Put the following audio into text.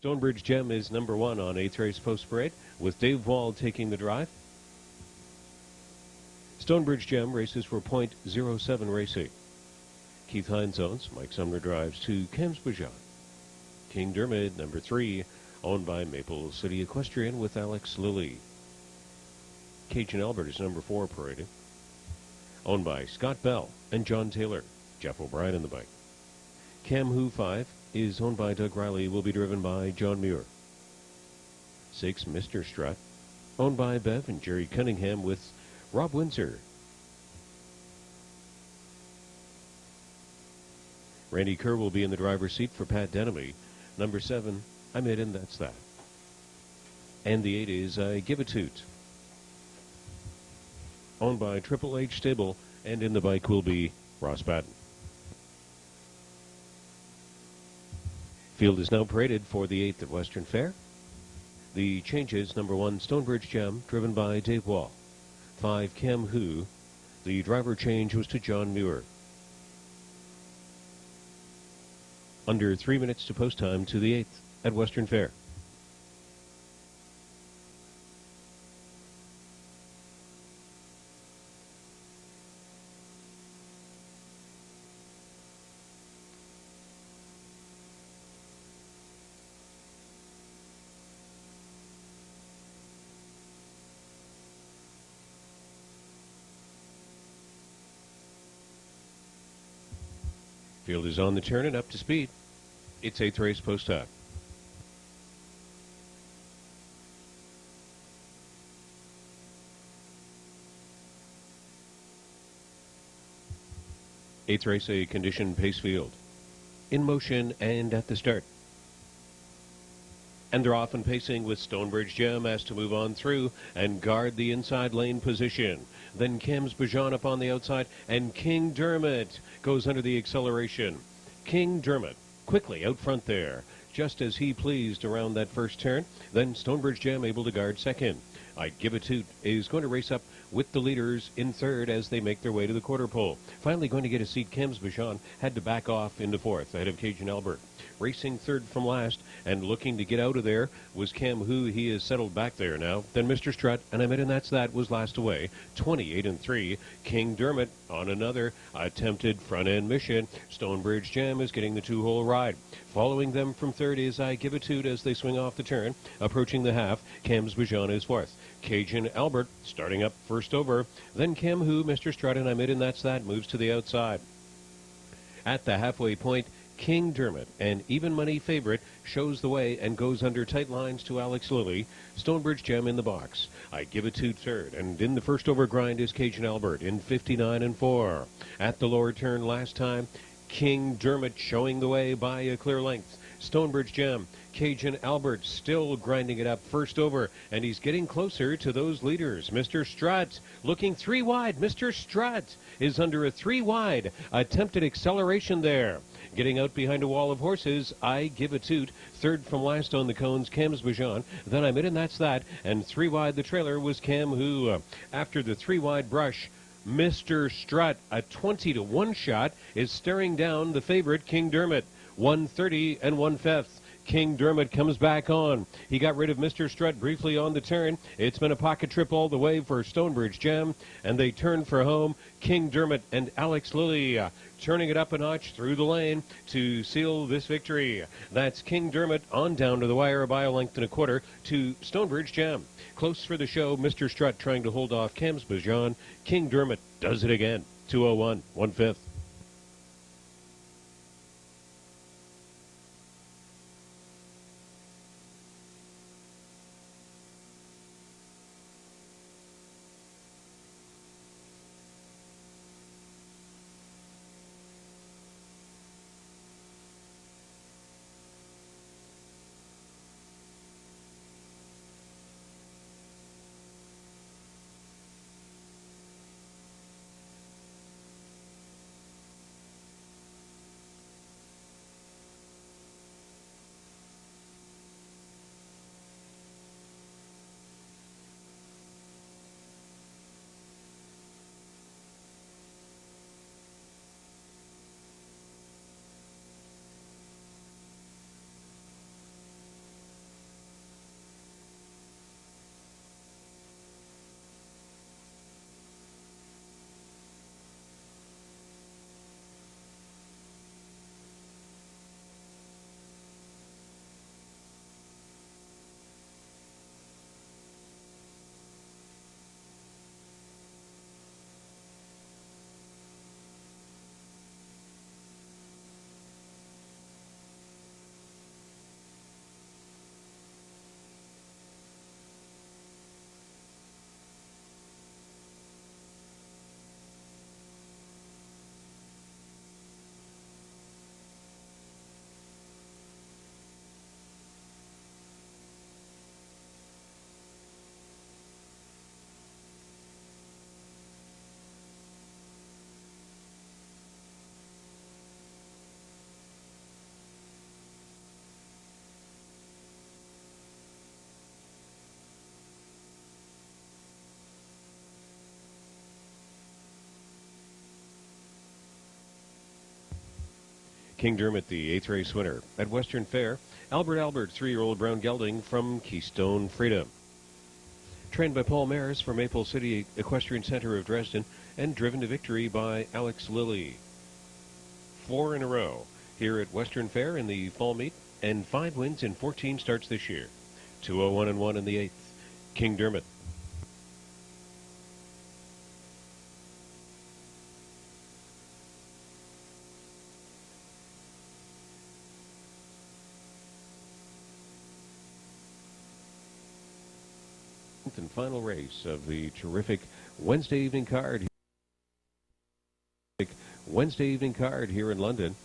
Stonebridge Gem is number 1 on 8th race post parade, with Dave Wall taking the drive. Stonebridge Gem races for .07 Racing. Keith Hines owns. Mike Sumner drives to Camsbajan. King Dermot, number 3, owned by Maple City Equestrian with Alex Lilley. Cajun Albert is number 4 parading, owned by Scott Bell and John Taylor. Jeff O'Brien in the bike. Cam Who 5 is owned by Doug Riley, will be driven by John Muir. 6, Mr. Strut, owned by Bev and Jerry Cunningham with Rob Windsor. Randy Kerr will be in the driver's seat for Pat Denemy. Number 7, I'm it and that's that. And the 8 is I Give a Toot, owned by Triple H Stable, and in the bike will be Ross Patton. Field is now paraded for the 8th at Western Fair. The changes: number 1, Stonebridge Gem, driven by Dave Wall. 5, Cam Who. The driver change was to John Muir. Under 3 minutes to post time to the 8th at Western Fair. Field is on the turn and up to speed. It's 8th race post time. Eighth race, a conditioned pace field. In motion and at the start. And they're off and pacing with Stonebridge Gem as to move on through and guard the inside lane position. Then Camsbajan up on the outside, and King Dermot goes under the acceleration. King Dermot quickly out front there, just as he pleased around that first turn. Then Stonebridge Gem able to guard second. I Give a Toot is going to race up with the leaders in third as they make their way to the quarter pole. Finally going to get a seat. Camsbajan had to back off into fourth ahead of Cajun Albert. Racing third from last and looking to get out of there was Cam Who. He is settled back there now. Then Mr. Strut, and I mean, and that's that, was last away. 28-3. King Dermot on another attempted front-end mission. Stonebridge Gem is getting the 2-hole ride. Following them from third is I Give a Toot as they swing off the turn. Approaching the half, Camsbajan is fourth. Cajun Albert starting up first over. Then Cam Who, Mr. Strut, and I'm it, and that's that, moves to the outside. At the halfway point, King Dermot, an even money favorite, shows the way and goes under tight lines to Alex Lilley. Stonebridge Gem in the box. I Give a Toot third, and in the first over grind is Cajun Albert in 59-4. At the lower turn last time, King Dermot showing the way by a clear length. Stonebridge Gem, Cajun Albert still grinding it up first over, and he's getting closer to those leaders. Mr. Strut looking 3 wide. Mr. Strut is under a 3 wide. Attempted acceleration there. Getting out behind a wall of horses, I Give a Toot. Third from last on the cones, Camsbajan. Then I'm it, and that's that. And 3 wide the trailer was Cam Who. After the 3 wide brush, Mr. Strut, a 20-1 shot, is staring down the favorite King Dermot. 130 and 1/5. King Dermot comes back on. He got rid of Mr. Strut briefly on the turn. It's been a pocket trip all the way for Stonebridge Gem, and they turn for home. King Dermot and Alex Lilley turning it up a notch through the lane to seal this victory. That's King Dermot on down to the wire, by a length and a quarter to Stonebridge Gem. Close for the show, Mr. Strut trying to hold off Camsbajan. King Dermot does it again. 201, 1/5. King Dermot, the 8th race winner. At Western Fair, Albert, 3-year-old brown gelding from Keystone Freedom. Trained by Paul Mairs from Maple City Equestrian Center of Dresden and driven to victory by Alex Lilley. 4 in a row here at Western Fair in the fall meet, and 5 wins in 14 starts this year. 201-1 in the 8th. King Dermot. And final race of the terrific Wednesday evening card here in London.